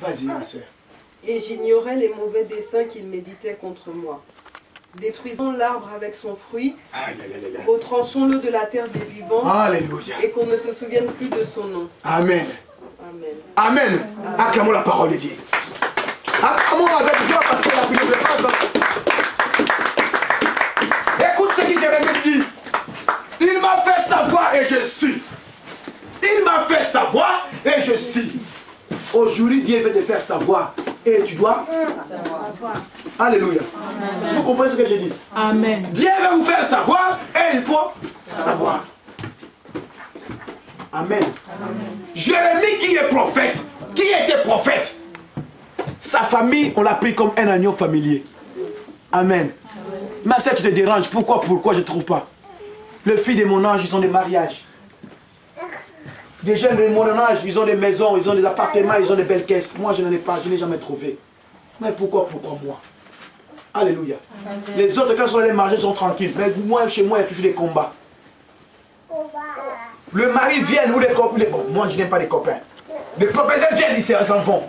Vas-y, ma soeur. Et j'ignorais les mauvais desseins qu'il méditait contre moi. Détruisons l'arbre avec son fruit, retranchons-le de la terre des vivants, Alléluia. et qu'on ne se souvienne plus de son nom. Amen. Amen. Amen. Acclamons la parole de Dieu. Acclamons avec joie parce que la Bible ne passe. Écoute ce que Jérémie dit. Il m'a fait savoir et je suis. Il m'a fait savoir et je suis. Aujourd'hui, Dieu veut te faire savoir. Et tu dois savoir. Alléluia. Est-ce que vous comprenez ce que j'ai dit? Amen. Dieu veut vous faire savoir et il faut savoir. Amen. Jérémie qui est prophète, qui était prophète, sa famille, on l'a pris comme un agneau familier. Amen. Mais ça qui te dérange, pourquoi je ne trouve pas? Le fils de mon âge, ils ont des mariages. Des jeunes de mon âge, ils ont des maisons, ils ont des appartements, ils ont des belles caisses. Moi, je n'en ai pas, je n'ai jamais trouvé. Mais pourquoi moi? Alléluia. Les autres, quand ils sont allés marier, ils sont tranquilles. Mais moi, chez moi, il y a toujours des combats. Le mari vient, ou les copains. Bon, moi, je n'aime pas les copains. Les propriétaires viennent, ils s'en vont.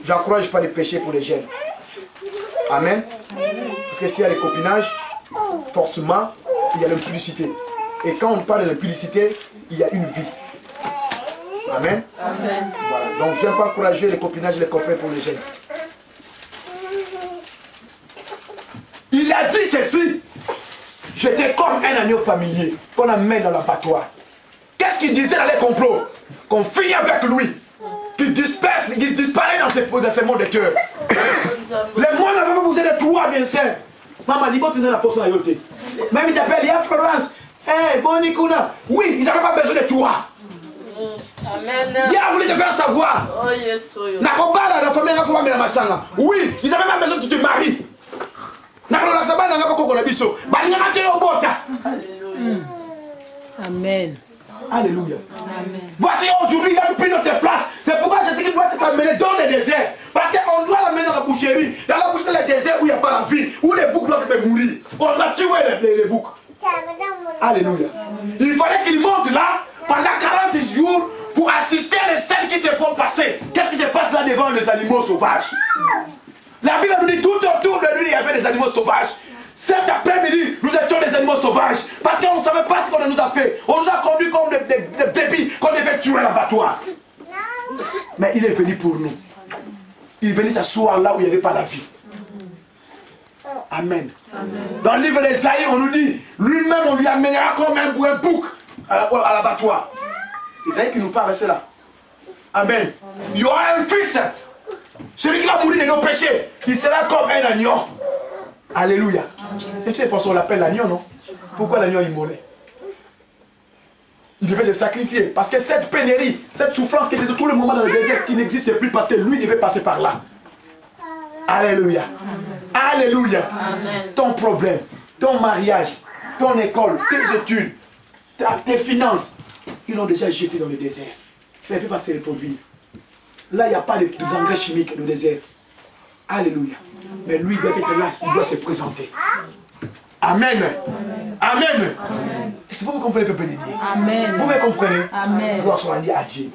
Je n'encourage pas les péchés pour les jeunes. Amen. Parce que s'il y a les copinages, forcément, il y a l'impudicité. Et quand on parle de l'impudicité, il y a une vie. Amen. Amen. Voilà. Donc, je n'aime pas encourager les copinages et les copains pour les jeunes. Il a dit ceci. J'étais comme un agneau familier qu'on amène dans l'abattoir. Qu'est-ce qu'il disait dans les complots? Qu'on finit avec lui. Qu'il disperse, qu'il disparaît dans ces mondes de cœur. Le monde n'a pas besoin de toi, bien sûr. Maman, dis-moi que tu es la personne à yoter. Même il t'appelle, il y a Florence. Hey, Bonikuna. Oui, ils n'avaient pas besoin de toi. Amen. Dieu a voulu te faire savoir. Oh yes, oh yes. La famille n'a pas besoin de Massanga. Oui, ils n'avaient pas besoin que tu te maries. Amen. Alléluia. Amen. Voici aujourd'hui, il a pris notre place. C'est pourquoi je sais qu'il doit être amené dans le désert. Parce qu'on doit l'amener dans la boucherie. Dans la boucherie, le désert où il n'y a pas la vie. Où les boucs doivent être mourir. On doit tuer les boucs. Alléluia. Il fallait qu'il monte là pendant 40 jours pour assister les scènes qui se font passer. Qu'est-ce qui se passe là devant les animaux sauvages? La Bible nous dit tout autour de lui, il y avait des animaux sauvages. Cet après-midi, nous étions des animaux sauvages. Parce qu'on ne savait pas ce qu'on nous a fait. On nous a conduits comme des bébés qu'on devait tuer à l'abattoir. Mais il est venu pour nous. Il est venu s'asseoir là où il n'y avait pas la vie. Amen. Amen. Dans le livre d'Ésaïe, on nous dit, lui-même, on lui amènera comme un bouc à l'abattoir. Ésaïe qui nous parle, c'est là. Amen. Amen. Il y aura un fils. Celui qui va mourir de nos péchés, il sera comme un agneau. Alléluia. De toute façon, on l'appelle l'agneau, non? Pourquoi l'agneau immolé? Il devait se sacrifier. Parce que cette pénurie, cette souffrance qui était de tout le moment dans le désert, qui n'existe plus parce que lui devait passer par là. Alléluia. Alléluia. Amen. Ton problème, ton mariage, ton école, tes études, tes finances, ils l'ont déjà jeté dans le désert. Ça ne peut pas se reproduire. Là, il n'y a pas d'engrais chimiques dans le désert. Alléluia. Mais lui, il doit être là, il doit se présenter. Amen. Amen. Amen. Est-ce que vous comprenez, peuple de Dieu? Amen. Vous me comprenez? Amen. Gloire soit rendue à Dieu.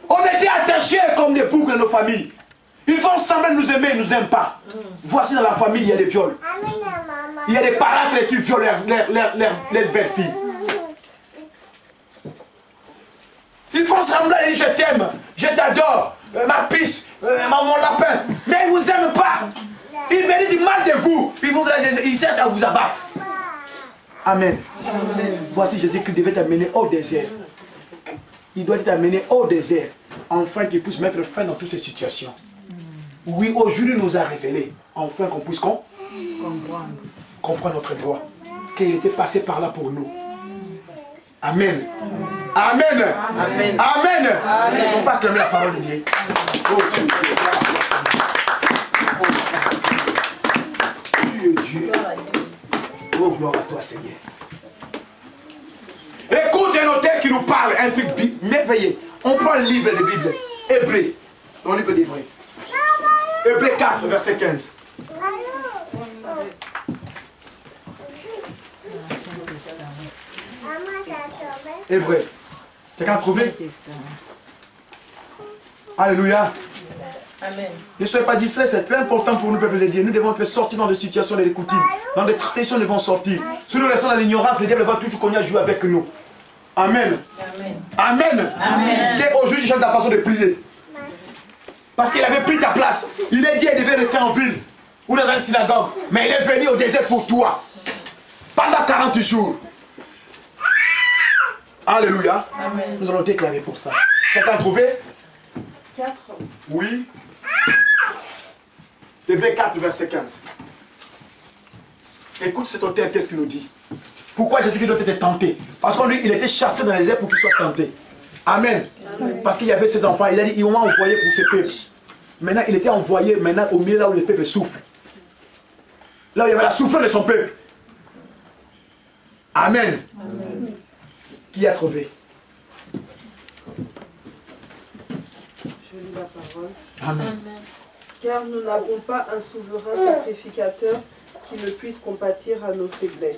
On était attachés comme des boucs dans nos familles. Ils font semblant de nous aimer, ils ne nous aiment pas. Voici dans la famille, il y a des viols. Il y a des parents qui violent leurs belles-filles. Ils font semblant de dire je t'aime, je t'adore, ma pisse, mon lapin. Mais ils ne vous aiment pas. Ils méritent du mal de vous. Ils cherchent à vous abattre. Amen. Amen. Voici Jésus qui devait t'amener au désert. Il doit t'amener au désert, afin qu'il puisse mettre fin dans toutes ces situations. Oui, aujourd'hui nous a révélé, enfin qu'on puisse comprendre notre droit, qu'il était passé par là pour nous. Amen. Amen. Amen. Amen. Amen. Ne sont pas acclamer la parole de Dieu. Oh Dieu, Dieu. Oh gloire à toi Seigneur. Écoute un auteur qui nous parle, un truc merveilleux. On prend le livre de Bible, Hébreu, dans le livre d'Hébreu. Hébreu 4, verset 15. Hébreu. Tu as qu'à trouver? Alléluia. Amen. Ne soyez pas distraits, c'est très important pour nous, peuple de Dieu. Nous devons être sortis dans des situations de coutumes. Dans des traditions, nous devons sortir. Si nous restons dans l'ignorance, le diable va toujours qu'on a joué avec nous. Amen. Amen. Amen. Qu'aujourd'hui, tu changes ta façon de prier. Parce qu'il avait pris ta place. Il est dit qu'il devait rester en ville ou dans une synagogue. Mais il est venu au désert pour toi. Pendant 40 jours. Alléluia. Amen. Nous allons déclarer pour ça. Quelqu'un a trouvé? 4. Oui. Hébreux 4, verset 15. Écoute cet auteur, qu'est-ce qu'il nous dit? Pourquoi Jésus-Christ doit être tenté? Parce que lui, il était chassé dans les airs pour qu'il soit tenté. Amen. Amen. Parce qu'il y avait ses enfants. Il a dit, il m'a envoyé pour ses peuples. Maintenant, il était envoyé maintenant au milieu là où le peuple souffre. Là où il y avait la souffrance de son peuple. Amen. Amen. Qui a trouvé? Je lis la parole. Amen. Car nous n'avons pas un souverain sacrificateur qui ne puisse compatir à nos faiblesses.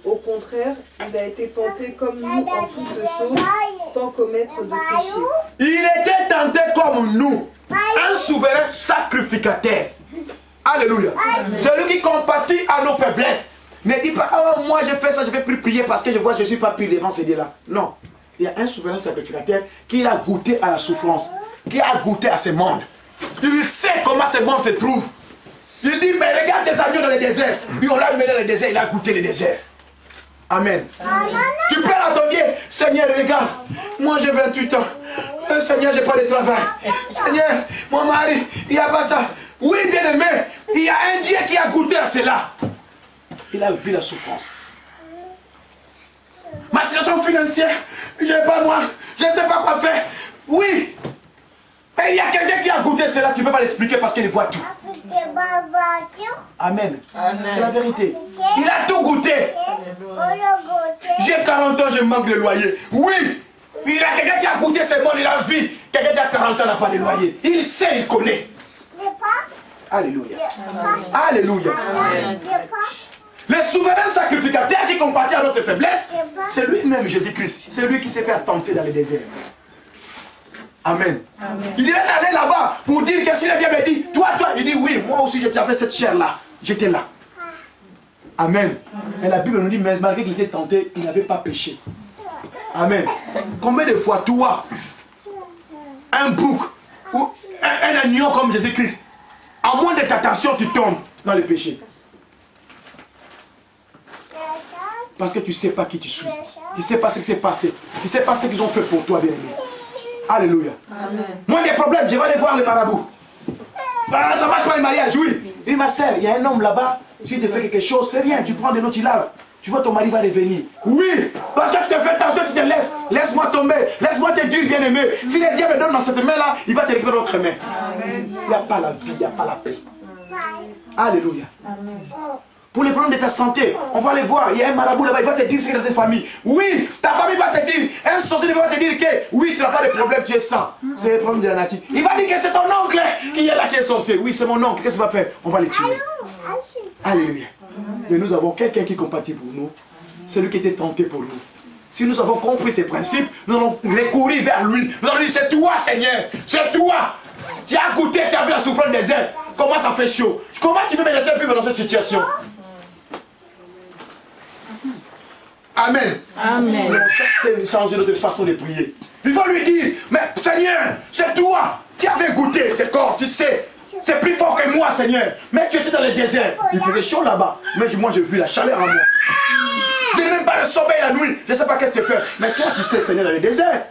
Au contraire, il a été tenté comme nous en toutes choses, sans commettre de péché. Il était tenté comme nous, un souverain sacrificateur. Alléluia. Celui qui compatit à nos faiblesses. Ne dis pas, oh, moi je fais ça, je vais plus prier parce que je vois que je ne suis pas pire devant ces dieux-là. Non. Il y a un souverain sacrificateur qui a goûté à la souffrance, qui a goûté à ce monde. Il sait comment ce monde se trouve. Il dit, mais regarde tes agneaux dans le désert. Puis on l'a mis dans le désert, il a goûté le désert. Amen. Amen. Tu pleures à ton Dieu, Seigneur, regarde, moi j'ai 28 ans. Seigneur, j'ai pas de travail. Seigneur, mon mari, il n'y a pas ça. Oui, bien aimé, il y a un Dieu qui a goûté à cela. Il a vu la souffrance. Ma situation financière, je n'ai pas moi, je ne sais pas quoi faire. Oui, mais il y a quelqu'un qui a goûté cela, tu ne peux pas l'expliquer parce qu'il voit tout. Amen. C'est la vérité. Il a tout goûté. J'ai 40 ans, je manque de loyer. Oui, il y a quelqu'un qui a goûté ce monde, il a vu. Quelqu'un qui a 40 ans n'a pas de loyer. Il sait, il connaît. Alléluia. Alléluia. Le souverain sacrificateur qui compatit à notre faiblesse, c'est lui-même, Jésus-Christ. C'est lui qui s'est fait tenter dans le désert. Amen. Amen. Il devait aller là-bas pour dire que s'il vient me dire, toi, il dit oui, moi aussi j'avais cette chair-là. J'étais là. Amen. Et la Bible nous dit, mais malgré qu'il était tenté, il n'avait pas péché. Amen. Combien de fois, toi, un bouc ou un agneau comme Jésus-Christ, à moins de ta tentation, tu tombes dans le péché. Parce que tu ne sais pas qui tu suis. Tu ne sais pas ce qui s'est passé. Tu ne sais pas ce qu'ils ont fait pour toi, bien-aimé. Alléluia. Amen. Moi, des problèmes, je vais aller voir les marabouts. Ah, ça ne marche pas les mariages, oui. Et ma soeur, il y a un homme là-bas, si tu fais quelque chose, c'est rien, tu prends de l'eau, tu laves. Tu vois, ton mari va revenir. Oui, parce que tu te fais tantôt, tu te laisses. Laisse-moi tomber, laisse-moi te dire, bien-aimé. Si le diable donne dans cette main-là, il va te récupérer l'autre main. Amen. Il n'y a pas la vie, il n'y a pas la paix. Alléluia. Amen. Pour les problèmes de ta santé, on va aller voir, il y a un marabout là-bas, il va te dire ce qu'il y a dans ta famille. Oui, ta famille va te dire, un sorcier va te dire que oui, tu n'as pas de problème, tu es sain. C'est le problème de la nature. Il va dire que c'est ton oncle qui est là, qui est sorcier. Oui, c'est mon oncle, qu'est-ce qu'il va faire? On va le tuer. Alléluia. Mais nous avons quelqu'un qui compatit pour nous, celui qui était tenté pour nous. Si nous avons compris ces principes, nous allons recourir vers lui. Nous allons dire, c'est toi Seigneur, c'est toi. Tu as goûté, tu as vu la souffrance des airs. Comment ça fait chaud? Comment tu veux me laisser vivre dans cette situation? Amen. Amen. Nous allons changer notre façon de prier. Il faut lui dire, mais Seigneur, c'est toi qui avais goûté ce corps, tu sais. C'est plus fort que moi, Seigneur. Mais tu étais dans le désert. Il faisait chaud là-bas. Mais moi, j'ai vu la chaleur en moi. Je n'ai même pas le sommeil la nuit. Je ne sais pas qu'est-ce que tu fais. Mais toi, tu sais, Seigneur, dans le désert.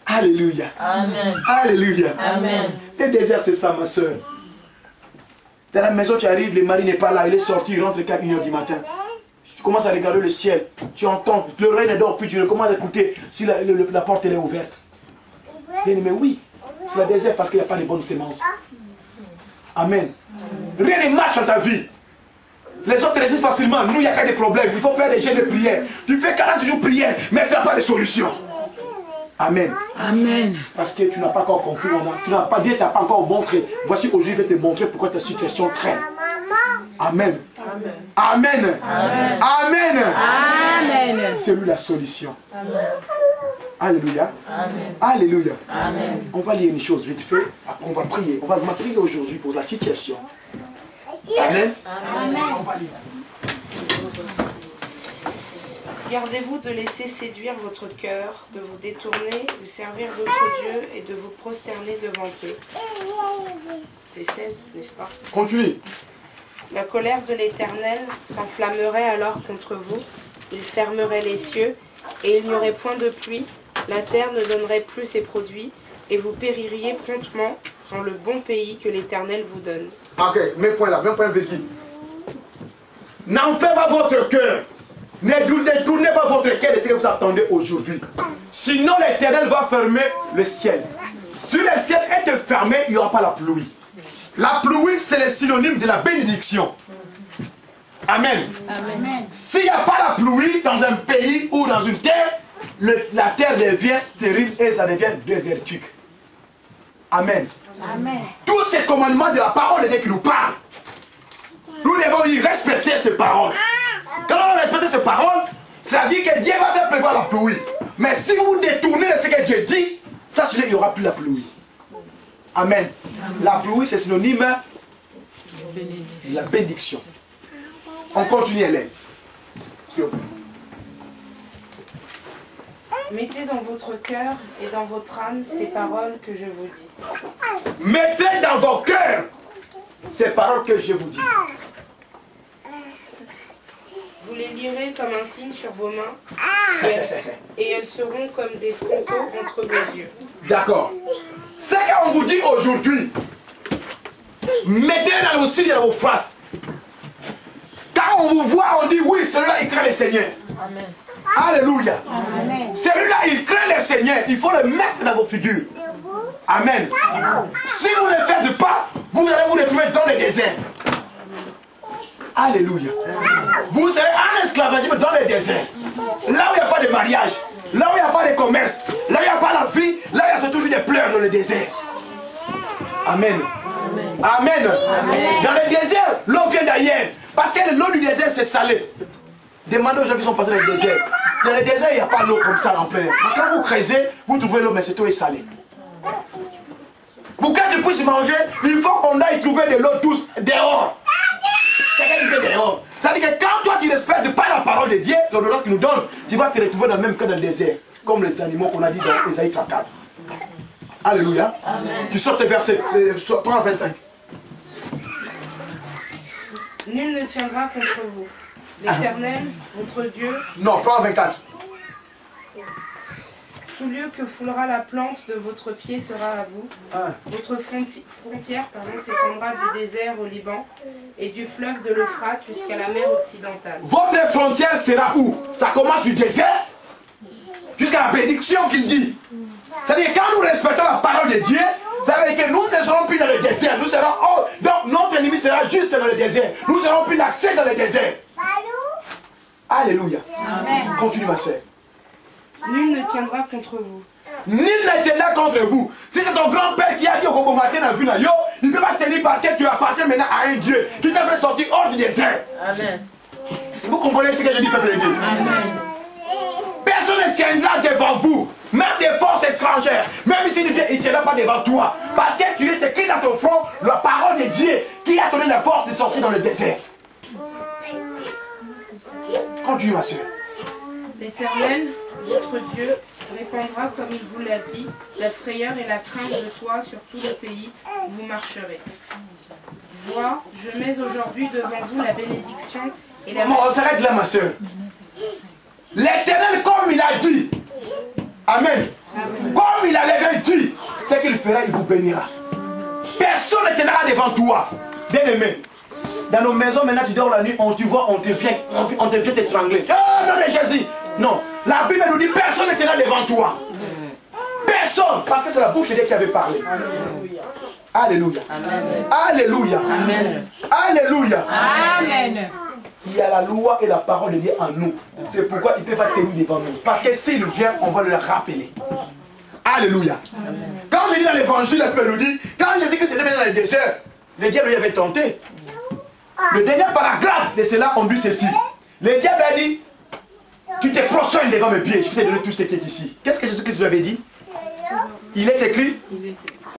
Alléluia. Amen. Alléluia. Amen. Le désert, c'est ça, ma soeur. Dans la maison, tu arrives, le mari n'est pas là. Il est sorti, il rentre qu'à 1h du matin. Tu commences à regarder le ciel. Tu entends, le rêve ne dort plus. Tu recommences à écouter si la porte elle est ouverte. Bien, mais oui, c'est le désert parce qu'il n'y a pas de bonnes semences. Amen. Rien ne marche dans ta vie. Les autres résistent facilement. Nous, il n'y a pas de problème. Il faut faire des jeûnes de prière. Tu fais 40 jours de prière, mais tu n'as pas de solution. Amen. Amen. Parce que tu n'as pas encore compris. Tu n'as pas dit, tu n'as pas encore montré. Voici aujourd'hui, je vais te montrer pourquoi ta situation traîne. Amen. Amen. Amen. Amen. Amen. C'est lui la solution. Amen. Alléluia. Amen. Alléluia. Amen. On va lire une chose vite fait. Après, on va prier. On va prier aujourd'hui pour la situation. Amen. Amen. On va lire. Gardez-vous de laisser séduire votre cœur, de vous détourner, de servir d'autres dieux et de vous prosterner devant eux. C'est 16, n'est-ce pas? Continue. La colère de l'Éternel s'enflammerait alors contre vous, il fermerait les cieux, et il n'y aurait point de pluie, la terre ne donnerait plus ses produits, et vous péririez promptement dans le bon pays que l'Éternel vous donne. Ok, mets point là, mets point virgule. N'en faites pas votre cœur. Ne tournez pas votre cœur de ce que vous attendez aujourd'hui. Sinon l'Éternel va fermer le ciel. Si le ciel est fermé, il n'y aura pas la pluie. La pluie, c'est le synonyme de la bénédiction. Amen. Amen. S'il n'y a pas la pluie dans un pays ou dans une terre, la terre devient stérile et ça devient désertique. Amen. Amen. Tous ces commandements de la parole de Dieu qui nous parlent, nous devons y respecter ces paroles. Quand on respecte ces paroles, ça dit que Dieu va faire pleuvoir la pluie. Mais si vous détournez de ce que Dieu dit, sachez qu'il n'y aura plus la pluie. Amen. La pluie, c'est synonyme de la bénédiction. On continue, Hélène. Mettez dans votre cœur et dans votre âme ces paroles que je vous dis. Mettez dans vos cœurs ces paroles que je vous dis. Vous les lirez comme un signe sur vos mains et elles seront comme des frontaux entre vos yeux. D'accord. Ce qu'on vous dit aujourd'hui, mettez dans vos signes et dans vos faces. Quand on vous voit, on dit oui, celui-là il craint le Seigneur. Amen. Alléluia. Amen. Celui-là il craint le Seigneur. Il faut le mettre dans vos figures. Amen. Si vous ne le faites pas, vous allez vous retrouver dans le désert. Alléluia. Vous serez en esclavagisme dans le désert. Là où il n'y a pas de mariage, là où il n'y a pas de commerce, là où il n'y a pas la vie, là où il y a toujours des pleurs dans le désert. Amen. Amen. Dans le désert, l'eau vient d'ailleurs. Parce que l'eau du désert, c'est salé. Demandez aux gens qui sont passés dans le désert. Dans le désert, il n'y a pas d'eau comme ça en plein air. Quand vous creusez, vous trouvez l'eau, mais cette eau est salée. Pour que tu puisses manger, il faut qu'on aille trouver de l'eau douce dehors. Quelqu'un qui fait dehors. Ça veut dire que quand toi tu ne respectes pas la parole de Dieu, l'ordonnance qu'il nous donne, tu vas te retrouver dans le même cas dans le désert. Comme les animaux qu'on a dit dans Ésaïe 34. Alléluia. Amen. Tu sors ce verset, prends 25. Nul ne tiendra contre vous. L'Éternel, votre Dieu... Non, prends 24. Tout lieu que foulera la plante de votre pied sera à vous. Votre frontière s'étendra du désert au Liban et du fleuve de l'Euphrate jusqu'à la mer occidentale. Votre frontière sera où? Ça commence du désert jusqu'à la bénédiction qu'il dit. C'est-à-dire quand nous respectons la parole de Dieu, ça veut dire que nous ne serons plus dans le désert. Nous serons donc notre ennemi sera juste dans le désert. Nous serons plus l'accès dans le désert. Alléluia. Amen. Continue ma sœur. Nul ne tiendra contre vous. Nul ne tiendra contre vous. Si c'est ton grand-père qui a dit au Bobo matin dans la vie, il ne peut pas tenir parce que tu appartiens maintenant à un Dieu qui t'a fait sortir hors du désert. Amen. Si vous comprenez ce que je dis, faites le Dieu. Amen. Personne ne tiendra devant vous, même des forces étrangères. Même si Dieu ne tiendra pas devant toi. Parce que tu es écrit dans ton front la parole de Dieu qui a donné la force de sortir dans le désert. Continue ma soeur. L'Éternel, votre Dieu, répandra comme il vous l'a dit, la frayeur et la crainte de toi sur tout le pays où vous marcherez. Vois, je mets aujourd'hui devant vous la bénédiction et la... On s'arrête là ma soeur. L'Éternel comme il a dit. Amen. Comme il avait dit, ce qu'il fera, il vous bénira. Personne ne tiendra devant toi. Bien aimé. Dans nos maisons, maintenant, tu dors la nuit, on te voit, on te vient t'étrangler. Oh non, de Jésus. Non. La Bible nous dit personne ne tiendra devant toi. Personne. Parce que c'est la bouche de Dieu qui avait parlé. Alléluia. Alléluia. Amen. Alléluia. Amen. Il y a la loi et la parole de Dieu en nous. C'est pourquoi il ne peut pas tenir devant nous. Parce que s'il vient, on va le rappeler. Alléluia. Quand je dis dans l'évangile, la Bible nous dit, quand Jésus-Christ était dans le désert, le diable lui avait tenté. Le dernier paragraphe de cela, on dit ceci. Le diable a dit, Tu te prosternes devant mes pieds, je vais te donner tout ce qui est ici. Qu'est-ce que Jésus-Christ lui avait dit? Il est écrit.